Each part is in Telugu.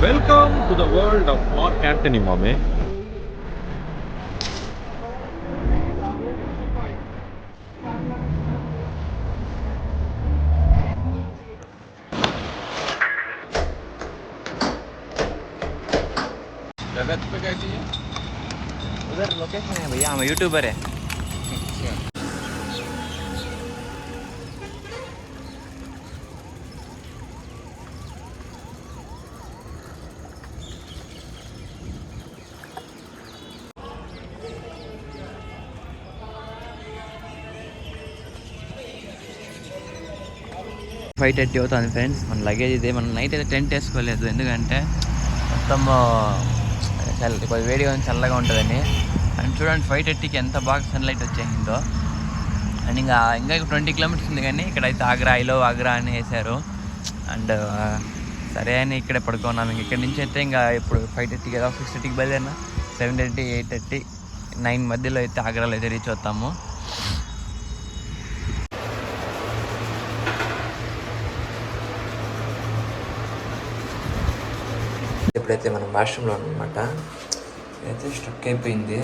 Welcome to the world of Mark Anthony, mommy. जगत पे कैसी है? उधर लोकेशन है भैया, हम यूट्यूबर है। ఫైవ్ థర్టీ అవుతుంది ఫ్రెండ్స్. మన లగేజ్ ఇదే. మనం నైట్ అయితే టెంట్ వేసుకోలేదు, ఎందుకంటే మొత్తం కొద్ది వేడిగా చల్లగా ఉంటుందని. అండ్ చూడండి 5:30కి ఎంత బాగా సన్లైట్ వచ్చేసిందో. అండ్ ఇంకా 20 కిలోమీటర్స్ ఉంది, కానీ ఇక్కడైతే ఆగ్రా అని వేశారు. అండ్ సరే అని ఇక్కడే పడుకున్నాం. ఇంక ఇక్కడి నుంచి అయితే ఇంకా ఇప్పుడు 5:30 కదా, 6:30కి బయలుదేరినా 7:30, 8:30, 9 మధ్యలో అయితే ఆగ్రాలో అయితే రీచ్ అవుతాము. ఇప్పుడైతే మనం వాష్రూమ్లో అనమాట, అయితే స్ట్రక్ అయిపోయింది.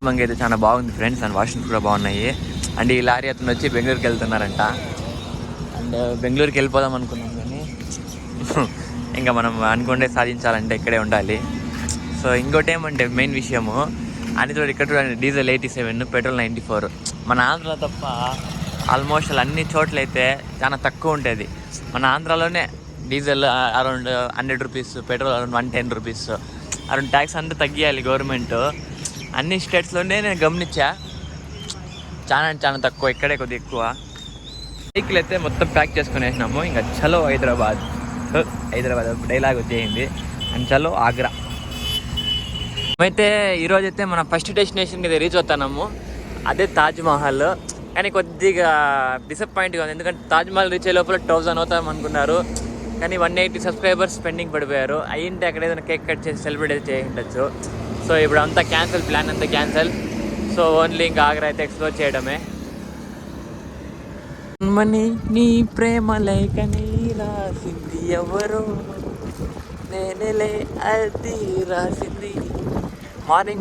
మంగ అయితే చాలా బాగుంది ఫ్రెండ్స్, అండ్ వాష్రూమ్స్ కూడా బాగున్నాయి. అండ్ ఈ లారీ అతను వచ్చి బెంగళూరుకి వెళ్తున్నారంట. అండ్ బెంగళూరుకి వెళ్ళిపోదాం అనుకున్నాం, కానీ ఇంకా మనం అనుకుంటే సాధించాలంటే ఇక్కడే ఉండాలి. సో ఇంకోటి ఏమంటే మెయిన్ విషయము, అన్ని చోట్ల ఇక్కడ చూడండి డీజిల్ 87, పెట్రోల్ 94. మన ఆంధ్రలో తప్ప ఆల్మోస్ట్ అన్ని చోట్ల అయితే చాలా తక్కువ ఉంటుంది. మన ఆంధ్రాలోనే diesel around 100 rupees, petrol around 110 rupees. Around tax అంతా తగ్గియాలి గవర్నమెంట్. అన్ని స్టేట్స్లోనే నేను గమనించా, చాలా తక్కువ, ఇక్కడే కొద్దిగా ఎక్కువ. వెహికల్ అయితే మొత్తం ప్యాక్ చేసుకుని వేసినాము. ఇంకా చలో హైదరాబాద్ డైలాగ్ వచ్చేసింది. అండ్ చలో ఆగ్రా. అయితే ఈరోజు అయితే మన ఫస్ట్ డెస్టినేషన్కి అయితే రీచ్ అవుతున్నాము, అదే తాజ్మహల్. కానీ కొద్దిగా డిసప్పాయింట్గా ఉంది, ఎందుకంటే తాజ్మహల్ రీచ్ అయ్యే లోపల 1000 అవుతాం అనుకున్నారు, కానీ 180 సబ్స్క్రైబర్స్ పెండింగ్ పడిపోయారు. అయ్యింటే అక్కడ ఏదైనా కేక్ కట్ చేసి సెలబ్రేట్ చేసి ఉండొచ్చు. సో ఇప్పుడు అంతా క్యాన్సిల్, ప్లాన్ అంతా క్యాన్సిల్. సో ఓన్లీ ఇంకా ఆగ్రా అయితే ఎక్స్ప్లోర్ చేయడమే. మనీ నీ ప్రేమ లేఖని రాసింది ఎవరో, నేనేలే అది రాసింది.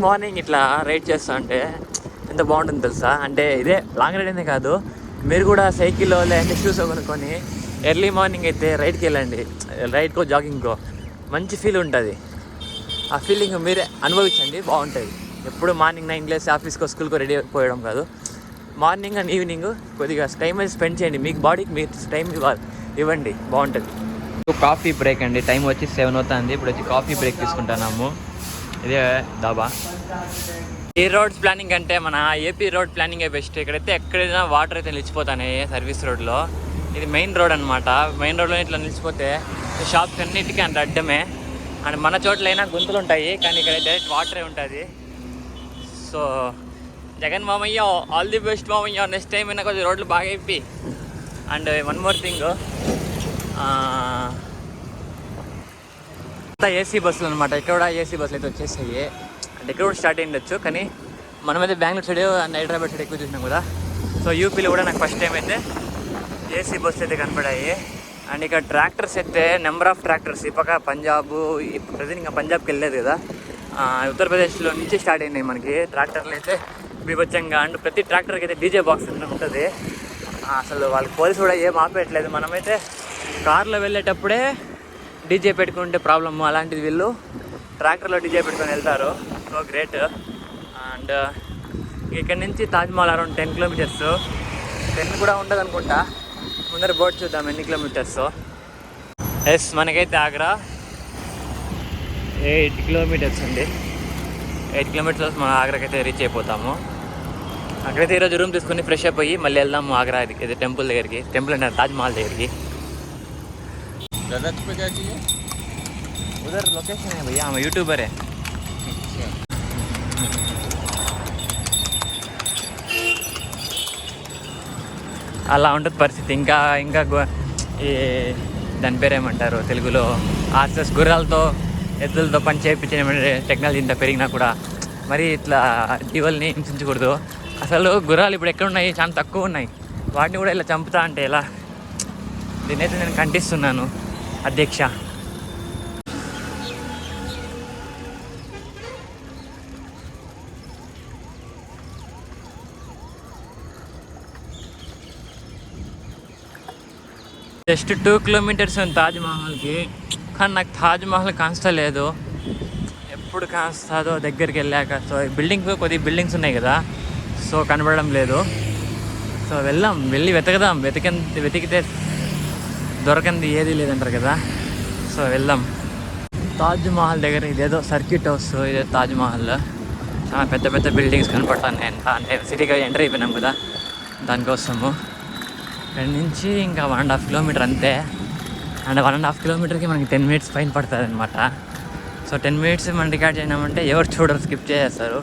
మార్నింగ్ ఇట్లా రైడ్ చేస్తా అంటే ఎంత బాగుంటుంది తెలుసా. అంటే ఇదే లాంగ్ రైడ్ అనే కాదు, మీరు కూడా సైకిల్లో లేదంటే షూస్ కొనుక్కొని ఎర్లీ మార్నింగ్ అయితే రైడ్కి వెళ్ళండి, రైడ్కో జాగింగ్కో, మంచి ఫీల్ ఉంటుంది. ఆ ఫీలింగ్ మీరే అనుభవించండి, బాగుంటుంది. ఎప్పుడు మార్నింగ్ 9 లేసి ఆఫీస్కో స్కూల్కో రెడీ అయిపోయడం కాదు, మార్నింగ్ అండ్ ఈవినింగ్ కొద్దిగా టైం అయితే స్పెండ్ చేయండి, మీకు బాడీకి మీరు టైం ఇవ్వండి, బాగుంటుంది. కాఫీ బ్రేక్ అండి, టైం వచ్చి 7 అవుతుంది. ఇప్పుడు వచ్చి కాఫీ బ్రేక్ తీసుకుంటున్నాము. ఇదే దాబా. ఏ రోడ్స్ ప్లానింగ్ అంటే మన ఏపీ రోడ్ ప్లానింగే బెస్ట్. ఇక్కడైతే ఎక్కడైనా వాటర్ అయితే నిలిచిపోతాయి సర్వీస్ రోడ్లో. ఇది మెయిన్ రోడ్ అనమాట. మెయిన్ రోడ్లో ఇట్లా నిలిచిపోతే షాప్స్ అన్నిటికీ అంత అడ్డమే. అండ్ మన చోట్లైనా గుంతలు ఉంటాయి, కానీ ఇక్కడ డైరెక్ట్ వాటరే ఉంటుంది. సో జగన్ మామయ్య, ఆల్ ది బెస్ట్ మామయ్య, నెక్స్ట్ టైం అయినా కొంచెం రోడ్లు బాగా అయిపోయి. అండ్ వన్ మోర్ థింగ్, అంతా ఏసీ బస్సులు అనమాట. ఇక్కడ కూడా ఏసీ బస్సులు అయితే వచ్చేసాయి. అంటే ఇక్కడ కూడా స్టార్ట్ అయ్యిండొచ్చు, కానీ మనమైతే Bengaluru side and Hyderabad side ఎక్కువ చూసినాం కదా. సో యూపీలో కూడా నాకు ఫస్ట్ టైం అయితే ఏసీ బస్సులు అయితే కనపడాయి. అండ్ ఇక్కడ ట్రాక్టర్స్ అయితే నెంబర్ ఆఫ్ ట్రాక్టర్స్, ఈ పక్క పంజాబ్, ప్రజెంట్ ఇంకా పంజాబ్కి వెళ్ళలేదు కదా, ఉత్తరప్రదేశ్లో నుంచి స్టార్ట్ అయినాయి మనకి ట్రాక్టర్లు అయితే బీభత్సంగా. అండ్ ప్రతి ట్రాక్టర్కి అయితే డీజే బాక్స్ ఉంటుంది. అసలు వాళ్ళకి పోలీసు కూడా ఏం ఆపేయట్లేదు. మనమైతే కార్లో వెళ్ళేటప్పుడే డీజే పెట్టుకుంటే ప్రాబ్లము, అలాంటిది వీళ్ళు ట్రాక్టర్లో డీజే పెట్టుకొని వెళ్తారు. So great. అండ్ ఇక్కడ నుంచి తాజ్మహల్ అరౌండ్ 10 కిలోమీటర్స్, 10 కూడా ఉండదు అనుకుంటా. ముందర బోర్డు చూద్దాం ఎన్ని కిలోమీటర్స్. ఎస్, మనకైతే ఆగ్రా 8 కిలోమీటర్స్ అండి. 8 కిలోమీటర్స్ మనం ఆగ్రాకి అయితే రీచ్ అయిపోతాము. అక్కడైతే ఈరోజు రూమ్ తీసుకుని ఫ్రెష్ అప్ అయ్యి మళ్ళీ వెళ్దాము ఆగ్రా ఇది టెంపుల్ దగ్గరికి, టెంపుల్ అంటే తాజ్మహల్ దగ్గరికి. जगत पे कैसी है? उधर लोकेशन है भैया, हम यूट्यूबर है। అలా ఉంటుంది పరిస్థితి. ఇంకా ఈ దాని పేరేమంటారు తెలుగులో, ఆర్సెస్ గుర్రాలతో ఎద్దులతో పని చేయించిన టెక్నాలజీ ఇంత పెరిగినా కూడా మరి ఇట్లా జీవుల్ని హింసించకూడదు. అసలు గుర్రాలు ఇప్పుడు ఎక్కడ ఉన్నాయి, చాలా తక్కువ ఉన్నాయి. వాటిని కూడా ఇలా చంపుతా అంటే ఎలా? దీనైతే నేను ఖండిస్తున్నాను అధ్యక్ష. జస్ట్ 2 కిలోమీటర్స్ ఉంది తాజ్మహల్కి, కానీ నాకు తాజ్మహల్ కాస్తలేదు. ఎప్పుడు కాస్తుందో దగ్గరికి వెళ్ళాక. సో కొద్ది బిల్డింగ్స్ ఉన్నాయి కదా, సో కనబడడం లేదు. సో వెళ్ళి వెతకదాం. వెతికితే దొరకంది ఏది లేదంటారు కదా, సో వెళ్దాం. తాజ్మహల్ దగ్గర ఇదేదో సర్క్యూట్ హౌస్, ఇదే తాజ్మహల్. చాలా పెద్ద పెద్ద బిల్డింగ్స్ కనపడతాను. అంటే సిటీగా ఎంటర్ అయిపోయినాం కదా, దానికోసము. ఇక్కడ నుంచి ఇంకా 1.5 కిలోమీటర్ అంతే. అండ్ 1.5 కిలోమీటర్కి మనకి 10 మినిట్స్ ఫైన్ పడుతుంది అనమాట. సో 10 మినిట్స్ మనం రికార్డ్ చేయమంటే ఎవరు చూడరు, స్కిప్ చేసేస్తారు.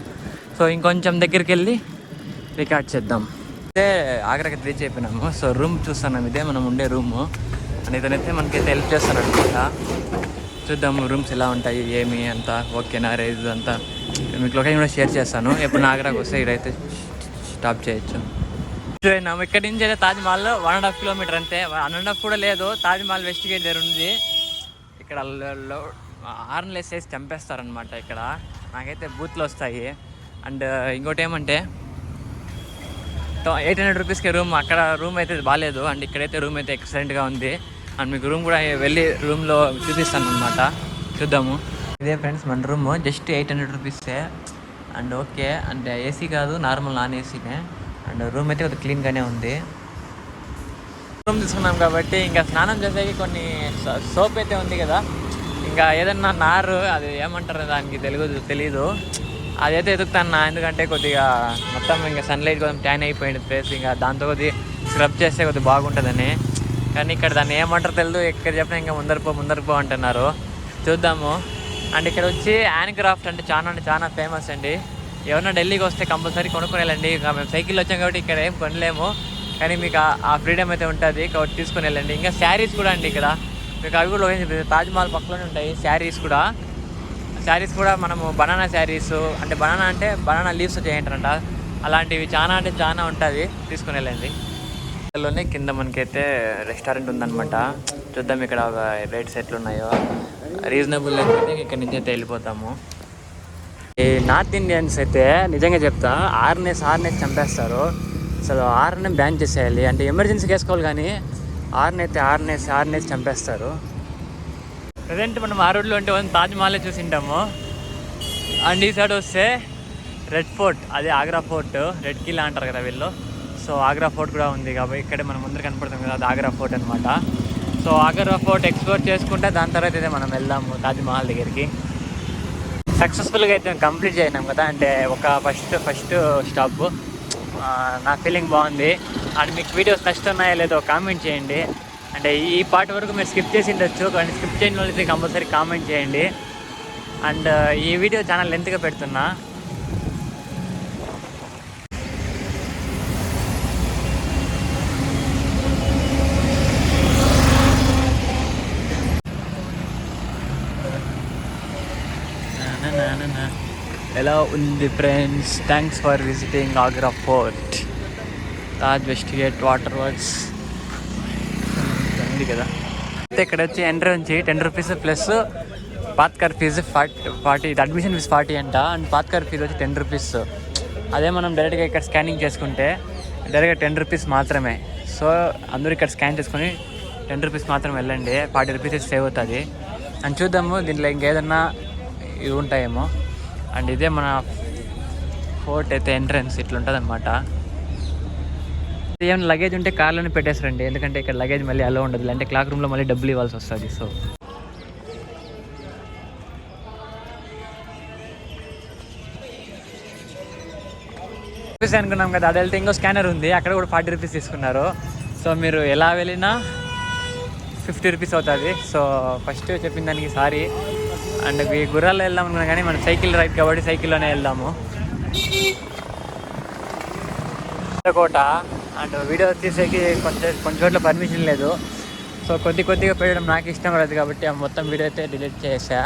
సో ఇంకొంచెం దగ్గరికి వెళ్ళి రికార్డ్ చేద్దాం. అయితే ఆగ్రాకి రీచ్ అయిపోయినాము. సో రూమ్ చూస్తున్నాం, ఇదే మనం ఉండే రూము. అండ్ ఇతనైతే మనకైతే హెల్ప్ చేస్తాను అనమాట. చూద్దాము రూమ్స్ ఎలా ఉంటాయి, ఏమి అంతా ఓకేనా, రేజ్ అంతా మీకు లొకేషన్ కూడా షేర్ చేస్తాను. ఎప్పుడు ఆగ్రాకి వస్తే ఇక్కడైతే స్టాప్ చేయొచ్చు. ఇక్కడ నుంచి అయితే తాజ్మహల్ 1.5 కిలోమీటర్ అంతే. 1.5 కూడా లేదు. తాజ్మహల్ వెస్ట్ గేట్ దగ్గర ఉంది. ఇక్కడ హార్న్లు వేసేసి చంపేస్తారనమాట. ఇక్కడ నాకైతే బూత్లు వస్తాయి. అండ్ ఇంకోటి ఏమంటే 800 రూపీస్కి రూమ్. అక్కడ రూమ్ అయితే బాగాలేదు. అండ్ ఇక్కడైతే రూమ్ అయితే ఎక్సలెంట్గా ఉంది. అండ్ మీకు రూమ్ కూడా వెళ్ళి రూమ్లో చూపిస్తాను అనమాట. చూద్దాము. ఇదే ఫ్రెండ్స్ మన రూమ్, జస్ట్ 800 రూపీసే. అండ్ ఓకే, అంటే ఏసీ కాదు, నార్మల్ నాన్ ఏసీనే. అండ్ రూమ్ అయితే కొద్దిగా క్లీన్గానే ఉంది. రూమ్ తీసుకున్నాం కాబట్టి ఇంకా స్నానం చేసేకి కొన్ని సోప్ అయితే ఉంది కదా, ఇంకా ఏదన్నా నారు అది ఏమంటారు దానికి తెలీదు, అదైతే ఎదుగుతాను. ఎందుకంటే కొద్దిగా మొత్తం ఇంకా సన్లైట్ కొంచెం ట్యాన్ అయిపోయింది ఫేస్, ఇంకా దాంతో కొద్దిగా స్క్రబ్ చేస్తే కొద్దిగా బాగుంటుందని. కానీ ఇక్కడ దాన్ని ఏమంటారు తెలియదు. ఎక్కడ చెప్పినా ఇంకా ముందరపో అంటున్నారు. చూద్దాము. అండ్ ఇక్కడ వచ్చి హ్యాండ్క్రాఫ్ట్ అంటే చాలా ఫేమస్ అండి. ఎవరన్నా ఢిల్లీకి వస్తే కంపల్సరీ కొనుక్కొని వెళ్ళండి. ఇంకా మేము సైకిల్ వచ్చాం కాబట్టి ఇక్కడ ఏం కొనలేము, కానీ మీకు ఆ ఫ్రీడమ్ అయితే ఉంటుంది కాబట్టి తీసుకొని వెళ్ళండి. ఇంకా శారీస్ కూడా అండి ఇక్కడ మీకు అవి కూడా తాజ్మహల్ పక్కలోనే ఉంటాయి. శారీస్ కూడా మనము బనానా శారీస్, అంటే బనానా లీవ్స్ చేయంటారంట, అలాంటివి చాలా ఉంటుంది, తీసుకొని వెళ్ళండి. లోనే కింద మనకైతే రెస్టారెంట్ ఉందన్నమాట. చూద్దాం ఇక్కడ రేట్స్ ఎట్లున్నాయో. రీజనబుల్ అయితే ఇక్కడ నుంచి అయితే వెళ్ళిపోతాము. ఈ నార్త్ ఇండియన్స్ అయితే నిజంగా చెప్తా, ఆర్నెస్ చంపేస్తారు. అసలు ఆర్నే బ్యాన్ చేసేయాలి. అంటే ఎమర్జెన్సీకి వేసుకోవాలి, కానీ ఆర్నెస్ చంపేస్తారు. ప్రజెంట్ మనం ఆ రోడ్లో ఉంటే తాజ్మహల్ చూసింటాము. అండ్ ఈ సైడ్ వస్తే రెడ్ ఫోర్ట్, అదే ఆగ్రా ఫోర్ట్, రెడ్ కిలా అంటారు కదా వీళ్ళు. సో ఆగ్రా ఫోర్ట్ కూడా ఉంది కాబట్టి ఇక్కడే మనం ముందర కనపడుతుంది కదా, అది ఆగ్రా ఫోర్ట్ అనమాట. సో ఆగ్రా ఫోర్ట్ ఎక్స్ప్లోర్ చేసుకుంటే దాని తర్వాత అయితే మనం వెళ్దాము తాజ్మహల్ దగ్గరికి. సక్సెస్ఫుల్గా అయితే కంప్లీట్ చేయనాం కదా, అంటే ఒక ఫస్ట్ స్టాప్. నా ఫీలింగ్ బాగుంది. అండ్ మీకు వీడియోస్ నచ్చుతున్నాయో లేదో కామెంట్ చేయండి. అంటే ఈ పార్ట్ వరకు మీరు స్కిప్ చేసి ఉండొచ్చు, కానీ స్కిప్ చేయని వాళ్ళైతే కంపల్సరీ కామెంట్ చేయండి. అండ్ ఈ వీడియో చాలా లెంత్గా పెడుతున్నా. ఎలా ఉంది friends? Thanks for visiting Agra fort. Taj west gate, water works ఉంది కదా. అయితే ఇక్కడ వచ్చి ఎంట్రీ నుంచి 10 రూపీస్ ప్లస్ పాత్కార్ ఫీజు 40. ఇది అడ్మిషన్ ఫీజు 40 అంట. అండ్ పాత్కార్ ఫీజు వచ్చి 10 రూపీస్. అదే మనం డైరెక్ట్గా ఇక్కడ స్కానింగ్ చేసుకుంటే డైరెక్ట్గా 10 రూపీస్ మాత్రమే. సో అందరూ ఇక్కడ స్కాన్ చేసుకొని 10 రూపీస్ మాత్రం వెళ్ళండి, 40 రూపీస్ సేవ్ అవుతుంది. అండ్ చూద్దాము దీంట్లో ఇంకేదన్నా ఇవి ఉంటాయేమో. అండ్ ఇదే మన ఫోర్ట్ అయితే ఎంట్రన్స్ ఇట్లా ఉంటుంది అనమాట. ఏమైనా లగేజ్ ఉంటే కార్లోనే పెట్టేస్తారండి, ఎందుకంటే ఇక్కడ లగేజ్ మళ్ళీ అలో ఉండదు, అంటే క్లాక్ రూమ్లో మళ్ళీ డబ్బులు ఇవ్వాల్సి వస్తుంది. సో రూపీస్ అనుకున్నాం కదా, అది వెళ్తే ఇంకో స్కానర్ ఉంది, అక్కడ కూడా 40 రూపీస్ తీసుకున్నారు. సో మీరు ఎలా వెళ్ళినా 50 రూపీస్ అవుతుంది. సో ఫస్ట్ చెప్పిన దానికి సారీ. అండ్ గుర్రాల్లో వెళ్దాం అనుకున్నాం, కానీ మనం సైకిల్ రైడ్ కాబట్టి సైకిల్లోనే వెళ్దాము. కోట అండ్ వీడియో తీసేకి కొంచెం చోట్ల పర్మిషన్ లేదు. సో కొద్దిగా పెట్టడం నాకు ఇష్టం లేదు కాబట్టి మొత్తం వీడియో అయితే డిలీట్ చేసా.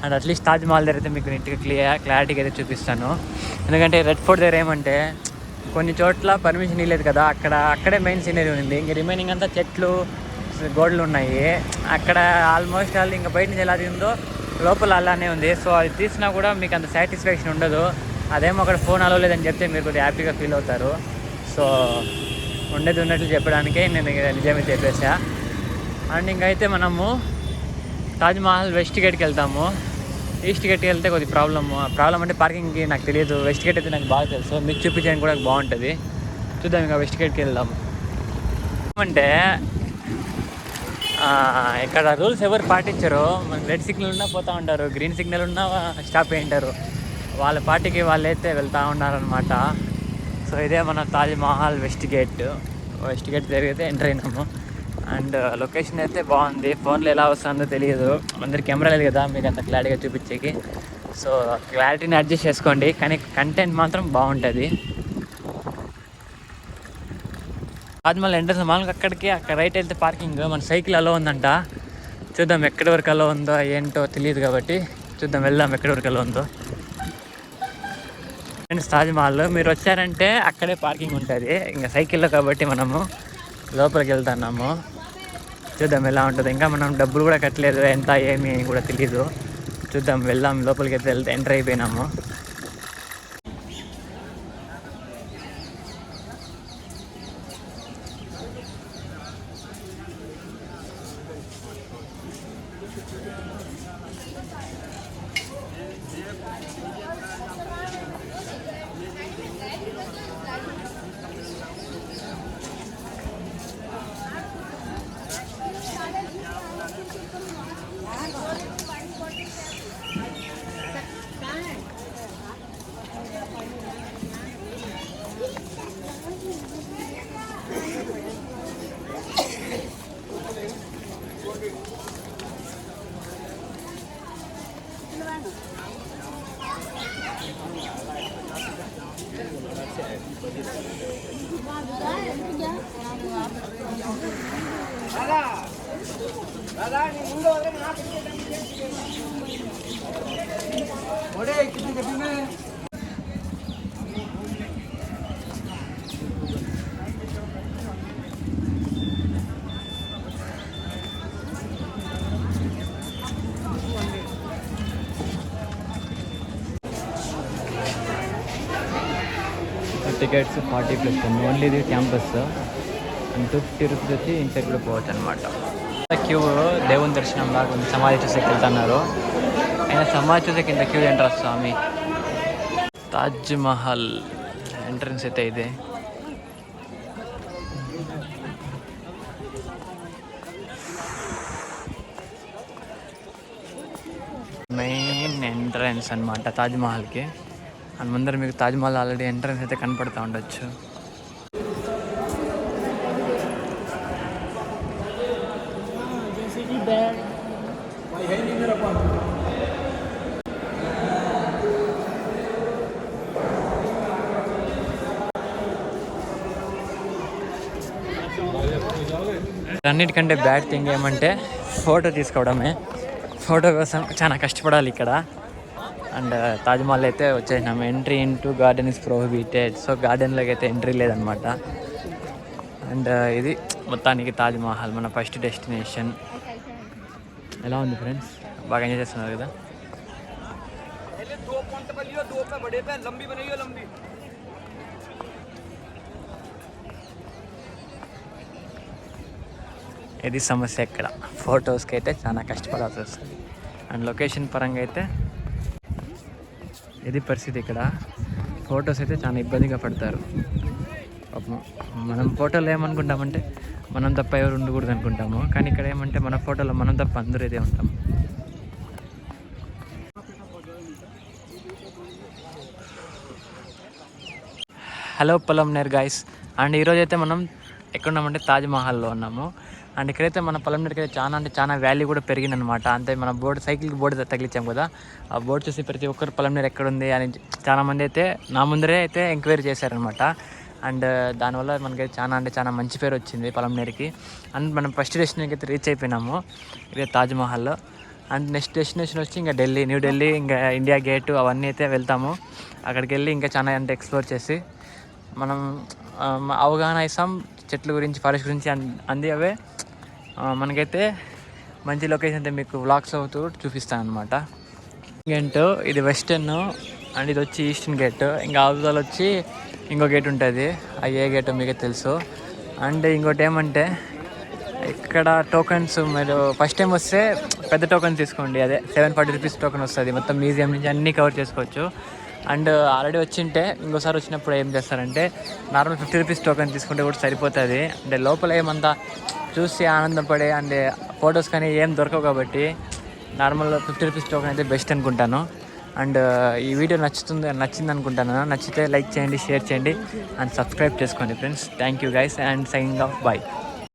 అండ్ అట్లీస్ట్ తాజ్ మహల్ దగ్గర అయితే మీకు నీట్గా క్లారిటీగా అయితే చూపిస్తాను. ఎందుకంటే రెడ్ ఫోర్ట్ దగ్గర ఏమంటే కొన్ని చోట్ల పర్మిషన్ ఇవ్వలేదు కదా, అక్కడే మెయిన్ సీనరీ ఉంది. ఇంక రిమైనింగ్ అంతా చెట్లు గోడలు ఉన్నాయి. అక్కడ ఆల్మోస్ట్ ఆల్ ఇంకా బయట నుంచి ఎలా ఉందో లోపల అలానే ఉంది. సో అది తీసినా కూడా మీకు అంత సాటిస్ఫాక్షన్ ఉండదు. అదేమో అక్కడ ఫోన్ అలో లేదని చెప్తే మీరు కొద్దిగా హ్యాపీగా ఫీల్ అవుతారు. సో ఉండేది ఉన్నట్లు చెప్పడానికే నేను నిజమే చెప్పేసా. అండ్ ఇంకైతే మనము తాజ్మహల్ వెస్ట్ గేట్కి వెళ్తాము. ఈస్ట్ గేట్కి వెళ్తే కొద్దిగా ప్రాబ్లం అంటే పార్కింగ్కి నాకు తెలియదు. వెస్ట్ గేట్ అయితే నాకు బాగా తెలుసు, మీకు చూపించడానికి కూడా బాగుంటుంది. చూద్దాం ఇంకా వెస్ట్ గేట్కి వెళ్దాము. ఏమంటే ఇక్కడ రూల్స్ ఎవరు పాటించరు. మనకి రెడ్ సిగ్నల్ ఉన్నా పోతూ ఉంటారు, గ్రీన్ సిగ్నల్ ఉన్నా స్టాప్ అయి ఉంటారు. వాళ్ళ పార్టీకి వాళ్ళైతే వెళ్తూ ఉన్నారనమాట. సో ఇదే మన తాజ్మహల్ వెస్ట్ గేట్ జరిగితే ఎంటర్ అయినాము. అండ్ లొకేషన్ అయితే బాగుంది. ఫోన్లో ఎలా వస్తుందో తెలియదు, అందరికి కెమెరా లేదు కదా మీకు అంత క్లారిటీగా చూపించేకి. సో క్లారిటీని అడ్జస్ట్ చేసుకోండి, కానీ కంటెంట్ మాత్రం బాగుంటుంది. తాజ్మహల్ ఎంట్రన్స్ మామూలుగా అక్కడ రైట్ వెళ్తే పార్కింగ్ మన సైకిల్ అలో ఉందంట. చూద్దాం ఎక్కడి వరకు అలో ఉందో ఏంటో తెలియదు కాబట్టి చూద్దాం, వెళ్దాం ఎక్కడి వరకు అలో ఉందో. ఫ్రెండ్స్ తాజ్మహల్ మీరు వచ్చారంటే అక్కడే పార్కింగ్ ఉంటుంది. ఇంకా సైకిల్లో కాబట్టి మనము లోపలికి వెళ్తున్నాము. చూద్దాం ఎలా ఉంటుంది. ఇంకా మనం డబ్బులు కూడా కట్టలేదు, ఎంత ఏమి అని కూడా తెలియదు. చూద్దాం, వెళ్దాం. లోపలికి అయితే ఎంటర్ అయిపోయినాము. టికెట్స్ 40+ ఓన్లీ ఇది క్యాంపస్. అండ్ 250 రూపీస్ వచ్చి ఇన్సైడ్ కూడా పోవచ్చు అనమాట. క్యూ దేవుని దర్శనం లాగా ఉంది. సమాధి చూసేకి వెళ్తున్నారు. అయినా సమాధి చూసేకి ఇంత క్యూ ఎంటర్ స్వామి. తాజ్ మహల్ ఎంట్రన్స్ అయితే ఇదే. మెయిన్ ఎంట్రన్స్ అనమాట తాజ్మహల్కి. అండ్ ముందర మీకు తాజ్మహల్ ఆల్రెడీ ఎంట్రన్స్ అయితే కనపడుతూ ఉండొచ్చు. అన్నిటికంటే బ్యాడ్ థింగ్ ఏమంటే ఫోటో తీసుకోవడమే. ఫోటో కోసం చాలా కష్టపడాలి ఇక్కడ. అండ్ తాజ్మహల్ అయితే వచ్చేసినాము. Entry into garden is prohibited. So గార్డెన్లోకి అయితే ఎంట్రీ లేదనమాట. అండ్ ఇది మొత్తానికి తాజ్మహల్ మన ఫస్ట్ డెస్టినేషన్. ఎలా ఉంది ఫ్రెండ్స్? బాగా ఎంజాయ్ చేస్తున్నారు కదా? ఇది సమస్య ఇక్కడ. ఫొటోస్కి అయితే చాలా కష్టపడాల్సి వస్తుంది. అండ్ లొకేషన్ పరంగా అయితే ఇది పరిస్థితి. ఇక్కడ ఫొటోస్ అయితే చాలా ఇబ్బందిగా పడతారు. మనం ఫోటోలో ఏమనుకుంటామంటే మనం తప్ప ఎవరు ఉండకూడదు అనుకుంటాము. కానీ ఇక్కడ ఏమంటే మన ఫోటోలో మనం తప్ప అందరూ ఇదే ఉంటాం. Hello పొలంనేర్ guys. అండ్ ఈరోజు అయితే మనం ఎక్కడున్నామంటే తాజ్మహల్లో ఉన్నాము. అండ్ ఇక్కడైతే మన పొలంనేర్కి అయితే చాలా వాల్యూ కూడా పెరిగిందనమాట. అంతే మన సైకిల్కి బోర్డు తగిలించాం కదా, ఆ బోర్డు చూసి ప్రతి ఒక్కరు పొలంనేర్ ఎక్కడుంది అని చాలామంది అయితే నా ముందరే అయితే ఎంక్వైరీ చేశారనమాట. అండ్ దానివల్ల మనకైతే చాలా మంచి పేరు వచ్చింది పొలంనేర్కి. అండ్ మనం ఫస్ట్ డెస్టినేషన్కి అయితే రీచ్ అయిపోయినాము. ఇదే తాజ్మహల్. అండ్ నెక్స్ట్ డెస్టినేషన్ వచ్చి ఇంకా ఢిల్లీ, న్యూ ఢిల్లీ, ఇంకా ఇండియా గేటు అవన్నీ అయితే వెళ్తాము. అక్కడికి వెళ్ళి ఇంకా చాలా అంటే ఎక్స్ప్లోర్ చేసి మనం అవగాహన ఇస్తాం చెట్ల గురించి, ఫారెస్ట్ గురించి అంది అవే మనకైతే మంచి లొకేషన్ అయితే మీకు వ్లాగ్స్ అవుతూ చూపిస్తాను అనమాట. గేట్ ఇది వెస్టర్న్ అండ్ ఇది వచ్చి ఈస్టర్న్ గేట్. ఇంకా అవతల వచ్చి ఇంకో గేట్ ఉంటుంది, అది ఏ గేట్ మీకే తెలుసు. అండ్ ఇంకోటి ఏమంటే ఇక్కడ టోకన్స్, మీరు ఫస్ట్ టైం వస్తే పెద్ద టోకెన్ తీసుకోండి, అదే 740 రూపీస్ టోకెన్ వస్తుంది. మొత్తం మ్యూజియం నుంచి అన్నీ కవర్ చేసుకోవచ్చు. అండ్ ఆల్రెడీ వచ్చింటే ఇంకోసారి వచ్చినప్పుడు ఏం చేస్తారంటే నార్మల్ 50 రూపీస్ టోకెన్ తీసుకుంటే కూడా సరిపోతుంది. అంటే లోపల ఏమంతా చూసి ఆనందపడే అండ్ ఫొటోస్ కానీ ఏం దొరకవు కాబట్టి నార్మల్ 50 రూపీస్ టోకెన్ అయితే బెస్ట్ అనుకుంటాను. అండ్ ఈ వీడియో నచ్చింది అనుకుంటాను. నచ్చితే లైక్ చేయండి, షేర్ చేయండి అండ్ సబ్స్క్రైబ్ చేసుకోండి friends. Thank you guys and signing off, bye.